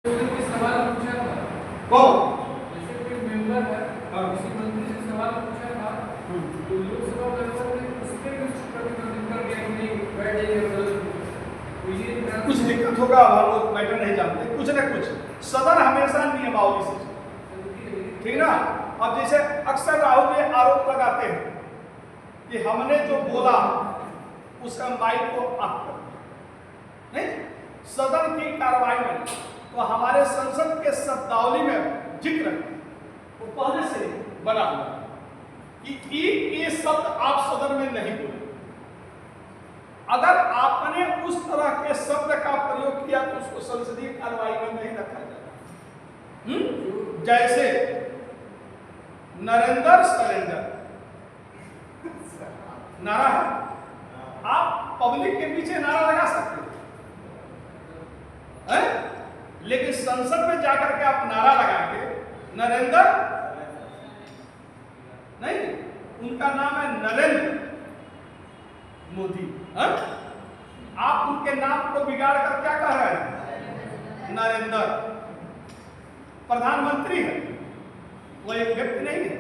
सवाल पूछा था कौन? जैसे कोई मेंबर है किसी मंत्री से सवाल पूछा था तो लोकसभा मेंबर ने उस पे कुछ प्रतिबंधित कर दिया कि नहीं बैठ जाइए तो ये कुछ दिक्कत होगा, हम लोग मैटर नहीं जानते, कुछ न कुछ सदन हमेशा नियमावली से चलता, ठीक ना। अब जैसे अक्सर राहुल ये आरोप लगाते हैं कि हमने जो बोला उसका माइक को ऑफ कर दिया। नहीं, सदन की कार्रवाई में तो हमारे संसद के शब्दावली में जिक्र वो पहले से बना हुआ कि ये शब्द आप सदन में नहीं बोले। अगर आपने उस तरह के शब्द का प्रयोग किया तो उसको संसदीय कार्रवाई में नहीं रखा जाएगा। जैसे नरेंद्र सरेंडर नारा है, आप पब्लिक के पीछे नारा लगा सकते हैं, लेकिन संसद में जाकर के आप नारा लगा के नरेंद्र नहीं, उनका नाम है नरेंद्र मोदी, आप उनके नाम को बिगाड़ कर क्या कह रहे हैं? नरेंद्र। प्रधानमंत्री है, वो एक व्यक्ति नहीं है।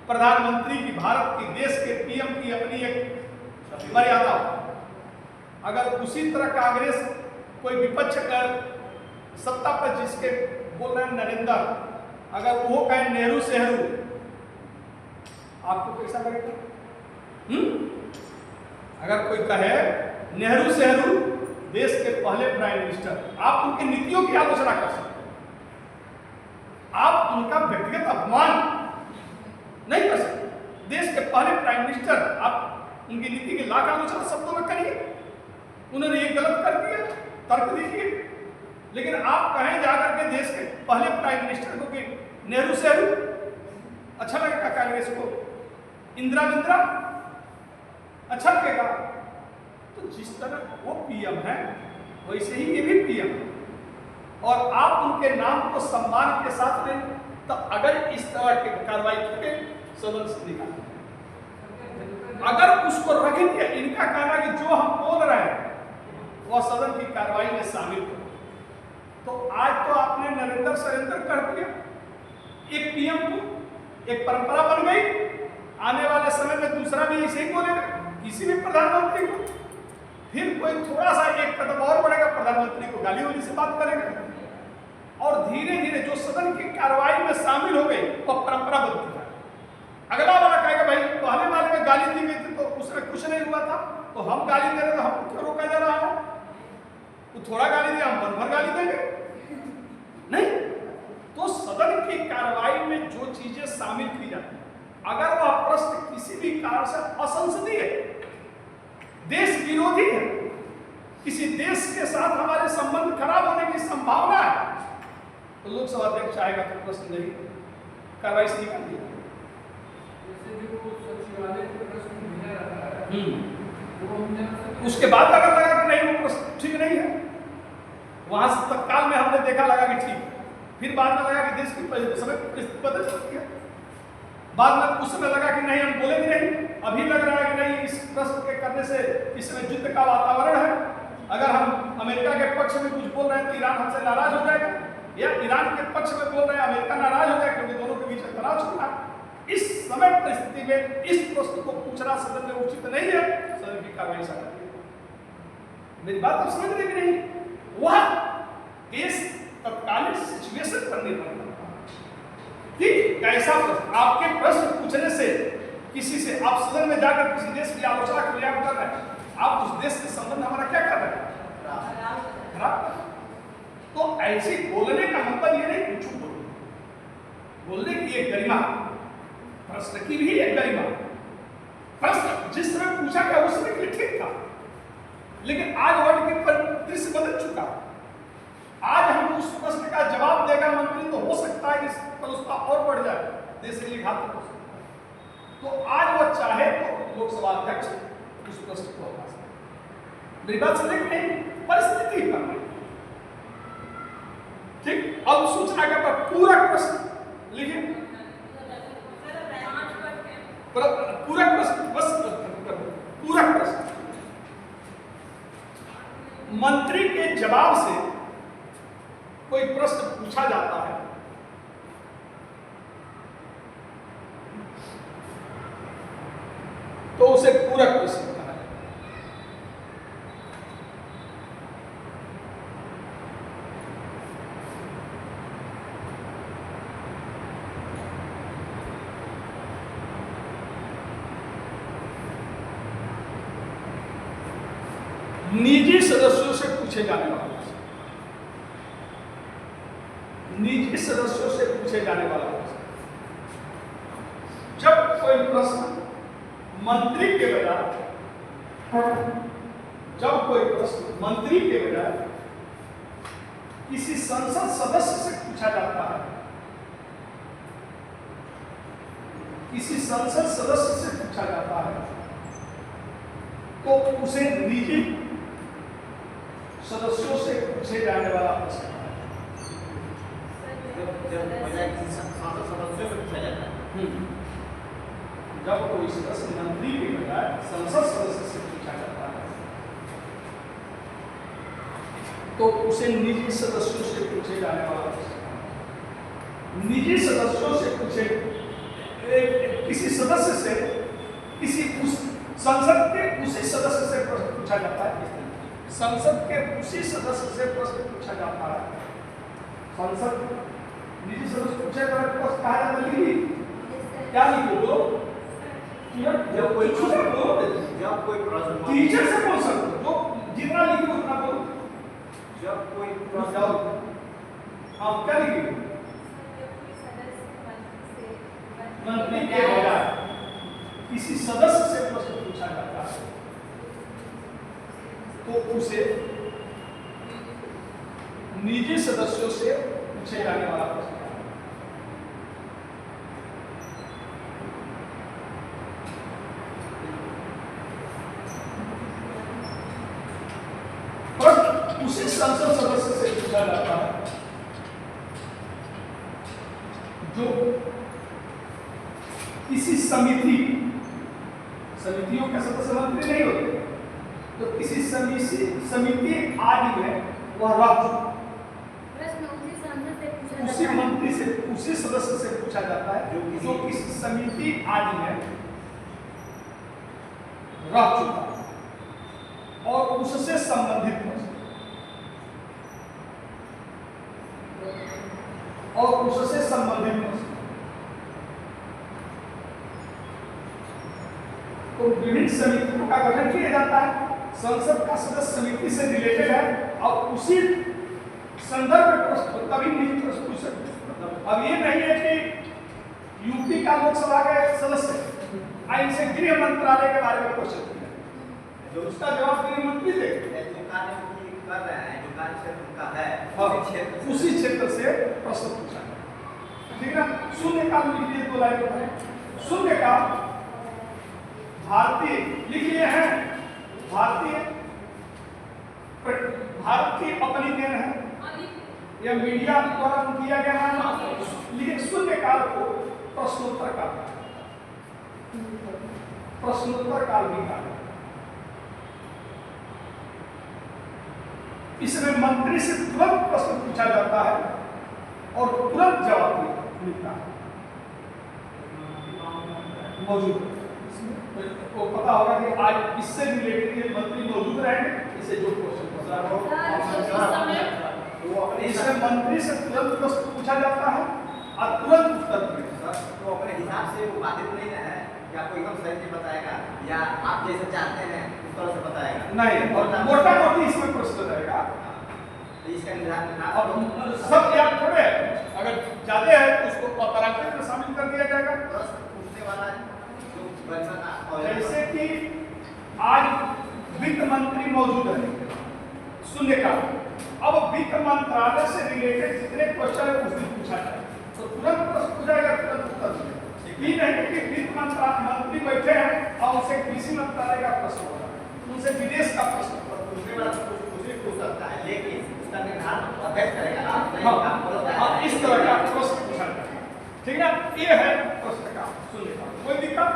प्रधानमंत्री की, भारत की, देश के पीएम की अपनी एक मर्यादा। अगर उसी तरह कांग्रेस कोई विपक्ष कर सत्ता पर जिसके बोल रहे हैं नरेंद्र, अगर वो कहे नेहरू सेहरू, आपको कैसा लगेगा? अगर कोई कहे नेहरू सेहरू देश के पहले प्राइम मिनिस्टर, आप उनकी नीतियों की आलोचना कर सकते हैं, आप उनका व्यक्तिगत अपमान नहीं कर सकते। देश के पहले प्राइम मिनिस्टर, आप उनकी नीति की लाख आलोचना शब्दों में करिए, उन्होंने ये गलत कर दिया, तर्क दीजिए। लेकिन आप कहें जाकर के देश के पहले प्राइम मिनिस्टर को कि नेहरू सेहरू, अच्छा लगेगा कांग्रेस को? इंदिरा बिंद्रा अच्छा लगेगा? तो जिस तरह वो पीएम है वैसे ही ये भी पीएम है, और आप उनके नाम को सम्मान के साथ लें, तो अगर इस तरह की कार्रवाई करके सदन से निकाल, अगर उसको रखेंगे, इनका कहना कि जो हम बोल रहे हैं वह सदन की कार्रवाई में शामिल हो, तो आज तो आपने नरेंद्र सरेंद्र कर दिया एक पीएम को, एक परंपरा बन गई। आने वाले समय में दूसरा भी इसे ही बोलेगा, किसी भी प्रधानमंत्री को, फिर कोई थोड़ा सा एक कदम और बढ़ेगा, प्रधानमंत्री को गाली वाली से बात करेगा, और धीरे धीरे जो सदन की कार्रवाई में शामिल हो गई वह परंपरा बनती है। अगला वाला कहेगा भाई पहले वाले में गाली दी गई थी तो उसमें कुछ नहीं हुआ था, तो हम गाली दे रहे तो हमको क्यों रोका जा रहा है? तो थोड़ा गाली दिया, हम मन भर गाली देंगे नहीं। तो सदन की कार्रवाई में जो चीजें शामिल की जाती है, अगर वह प्रश्न किसी भी कारण से असंसदीय है, देश विरोधी है, किसी देश के साथ हमारे संबंध खराब होने की संभावना है, तो लोकसभा अध्यक्ष चाहेगा तो प्रश्न नहीं, कार्रवाई से निकाल दिया। उसके बाद अगर लगा कि नहीं वो प्रश्न ठीक नहीं है, वहां से तत्काल में हमने देखा लगा कि ठीक, फिर बाद में लगा कि देश की समय परिस्थिति बदल सकती है, बाद में उस समय लगा कि नहीं हम बोलेंगे नहीं, अभी लग रहा है कि नहीं इस प्रश्न के करने से इसमें युद्ध का वातावरण है, अगर हम अमेरिका के पक्ष में कुछ बोल रहे हैं तो ईरान हमसे नाराज हो जाएगा, या ईरान के पक्ष में बोल रहे हैं अमेरिका नाराज हो जाएगा, क्योंकि दोनों के बीच तनाव चल रहा है। इस समय परिस्थिति में इस प्रश्न को पूछना सदन में उचित नहीं है, सदन की कार्रवाई से मेरी बात आप समझ रहे कि नहीं? वह केस तत्कालीन सिचुएशन पर निर्भर करता है कि कैसा प्रश्न, आपके प्रश्न पूछने से किसी से, आप सदन में जाकर किसी देश की आलोचना का प्रयास कर रहे हैं, आप उस देश से संबंध हमारा क्या कर रहे हैं? खराब। तो ऐसे बोलने का मतलब ये नहीं कुछ बोलने की एक गरिमा, प्रश्न की भी एक गरिमा, प्रश्न जिस समय पूछा गया उस समय के लिए ठीक था, लेकिन आज वर्ल्ड के परिदृश्य बदल चुका। आज हम उस प्रश्न का जवाब देगा मंत्री तो हो सकता है कि उसका और बढ़ जाए, देश के लिए घातक हो सकता है। तो आज वो चाहे तो लोकसभा अध्यक्ष उस प्रश्न को हटा सकते। मेरी बात समझे कि नहीं? परिस्थिति पर ठीक। अब सूचना का पूरा प्रश्न लिखिए, पूरा प्रश्न, बस पूरा प्रश्न मंत्री के जवाब से कोई प्रश्न पूछा जाता है तो उसे पूरक प्रश्न कहा जाता है। निजी सदस्यों से पूछे जाने वाला प्रश्न, निजी सदस्यों से पूछे जाने वाला प्रश्न, जब कोई प्रश्न मंत्री के बजाय, जब कोई प्रश्न मंत्री के बजाय किसी संसद सदस्य से पूछा जाता है, किसी संसद सदस्य से पूछा जाता है, तो उसे निजी सदस्यों से पूछे जाने वाला प्रश्न है। संसद सदस्यों से पूछा जाता है। जब कोई सदस्य मंत्री के बजाय संसद सदस्य से पूछा जाता है तो उसे निजी सदस्यों से पूछे जाने वाला प्रश्न। निजी सदस्यों से पूछे, किसी सदस्य से किसी उस संसद के उसी सदस्य से प्रश्न पूछा जाता है। संसद के उसी सदस्य से प्रश्न पूछा जाता है। संसद निजी सदस्य पूछे जाने पर प्रश्न कहा जाता है क्या लिखो दो, जब कोई प्रश्न टीचर से बोल सकते हो, जो जितना लिखो उतना बोलो। जब कोई जाओ, हाँ क्या लिखो, मंत्री के बजाय किसी सदस्य से प्रश्न पूछा जाता है तो उसे निजी सदस्यों से पूछे जाने वाला प्रश्न है। प्रश्न उसी संसद सदस्य से पूछा जाता है जो किसी समिति, समितियों के सदस्य मंत्री नहीं होते, तो किसी समिति आदि में वह रह उसी मंत्री से, उसी सदस्य से पूछा जाता है जो किसी समिति आदि में रह चुका है और उससे संबंधित प्रश्न, और उससे संबंधित प्रश्न। तो विभिन्न समितियों का गठन किया जाता है। संसद का सदस्य समिति से रिलेटेड है और उसी संदर्भ में प्रश्न, तभी निजी प्रश्न पूछ सकते हैं। अब ये नहीं है कि यूपी का लोकसभा के सदस्य इनसे गृह मंत्रालय के बारे में क्वेश्चन किया, जो उसका जवाब गृह मंत्री दे, जो कार्य कर रहे हैं, जो कार्य क्षेत्र उनका है, उसी क्षेत्र से प्रश्न पूछा है। ठीक है, शून्यकाल लिख लिए, 2 लाइन में शून्यकाल भारतीय लिख लिए हैं, भारत की अपनी देन है, यह मीडिया द्वारा किया गया है, लेकिन शून्यकाल को प्रश्नोत्तर काल, प्रश्नोत्तर काल भी कहा। इसमें मंत्री से तुरंत प्रश्न पूछा जाता है और तुरंत जवाब मिलता है, मौजूद है। को पता होगा कि आज इससे रिलेटेड ये मंत्री मौजूद रहेंगे, इसे जो क्वेश्चन पूछा हो वो अपने, इसमें मंत्री से तुरंत प्रश्न पूछा जाता है और तुरंत उत्तर मिलेगा। तो अपने हिसाब से वो बाधित नहीं है कि आपको एकदम सही से बताएगा या आप जैसे चाहते हैं उस तरह से बताएगा नहीं, और मोटा मोटी इसमें प्रश्न रहेगा। इसका निर्धारण और सब याद थोड़े है, अगर ज्यादा है तो उसको अतरांकित में शामिल कर दिया जाएगा। प्रश्न पूछने वाला जो बनना, जैसे कि आज वित्त मंत्री मौजूद है, शून्यकाल, अब वित्त मंत्रालय से रिलेटेड जितने क्वेश्चन है उस दिन पूछा जाए तो तुरंत प्रश्न पूछाएगा, तुरंत उत्तर मिलेगा। ये नहीं कि वित्त मंत्री बैठे हैं और उसे कृषि मंत्रालय का प्रश्न होगा, उनसे विदेश का प्रश्न पूछने वाला कुछ भी पूछ सकता है, लेकिन उसका निर्धारण अध्यक्ष करेगा। हाँ, इस तरह का प्रश्न पूछा जाएगा। ठीक है, ये है प्रश्न का शून्यकाल। कोई दिक्कत?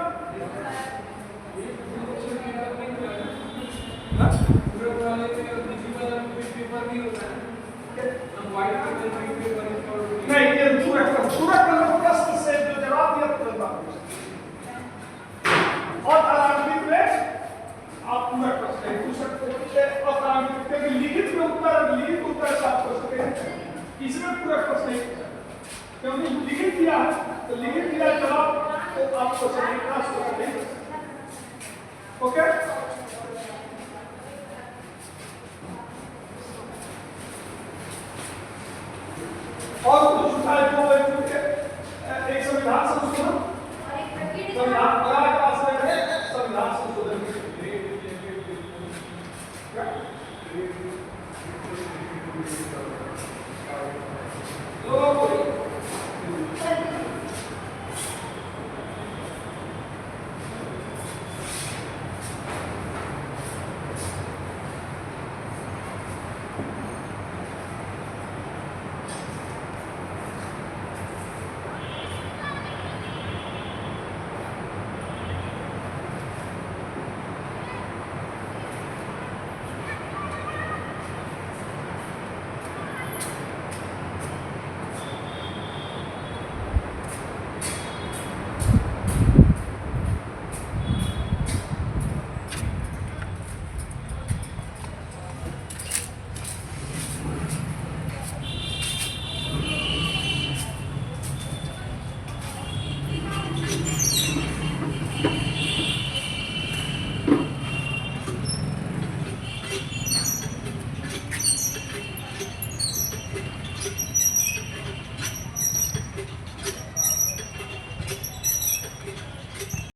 पेपर भी होता है, इसमें पूरा प्रश्न नहीं पूछा क्योंकि लिखित दिया है तो लिखित दिया जवाब तो आपको समझना सोचना नहीं। ओके